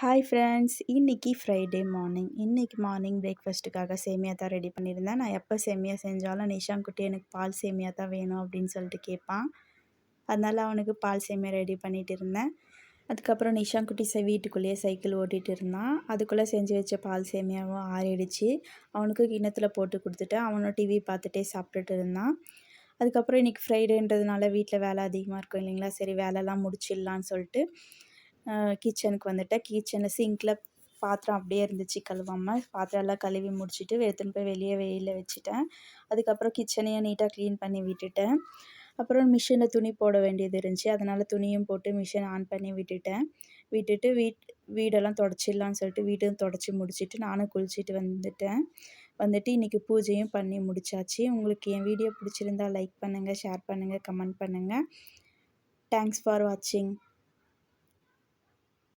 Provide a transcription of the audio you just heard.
Hi friends! இன்னைக்கு Friday morning. இன்னைக்கு morning பிரேக்ஃபாஸ்ட்டுக்காக சேமியா தான் ரெடி பண்ணியிருந்தேன். நான் எப்போ சேமியா செஞ்சாலும் நிஷான் குட்டி எனக்கு பால் சேமியா தான் வேணும் அப்படின்னு சொல்லிட்டு கேட்பான். அதனால அவனுக்கு பால் சேமியா ரெடி பண்ணிட்டு இருந்தேன். அதுக்கப்புறம் நிஷான் குட்டி வீட்டுக்குள்ளேயே சைக்கிள் ஓட்டிகிட்டு இருந்தான். அதுக்குள்ளே செஞ்சு வச்ச பால் சேமியாவும் ஆறிடுச்சு. அவனுக்கு கிண்ணத்துல போட்டு கொடுத்துட்டேன். அவனும் டிவி பார்த்துட்டே சாப்பிட்டுட்டு இருந்தான். அதுக்கப்புறம் இன்றைக்கி ஃப்ரைடேன்றதுனால வீட்டில் வேலை அதிகமாக இருக்கும் இல்லைங்களா, சரி வேலைலாம் முடிச்சிடலான்னு சொல்லிட்டு கிச்சனுக்கு வந்துட்டேன். கிச்சனில் சிங்கில் பாத்திரம் அப்படியே இருந்துச்சு கழுவாமல். பாத்திரம் எல்லாம் கழுவி முடிச்சுட்டு எடுத்துன்னு போய் வெளியே வெயிலில் வச்சுட்டேன். அதுக்கப்புறம் கிச்சனையும் நீட்டாக க்ளீன் பண்ணி விட்டுட்டேன். அப்புறம் மிஷினில் துணி போட வேண்டியது இருந்துச்சு. அதனால் துணியும் போட்டு மிஷின் ஆன் பண்ணி விட்டுட்டு வீடெல்லாம் தொடச்சிடலான்னு சொல்லிட்டு வீடும் தொடச்சி முடிச்சுட்டு நானும் குளிச்சுட்டு வந்துட்டு இன்றைக்கி பூஜையும் பண்ணி முடிச்சாச்சு. உங்களுக்கு என் வீடியோ பிடிச்சிருந்தா லைக் பண்ணுங்கள், ஷேர் பண்ணுங்கள், கமெண்ட் பண்ணுங்கள். தேங்க்ஸ் ஃபார் வாட்சிங்.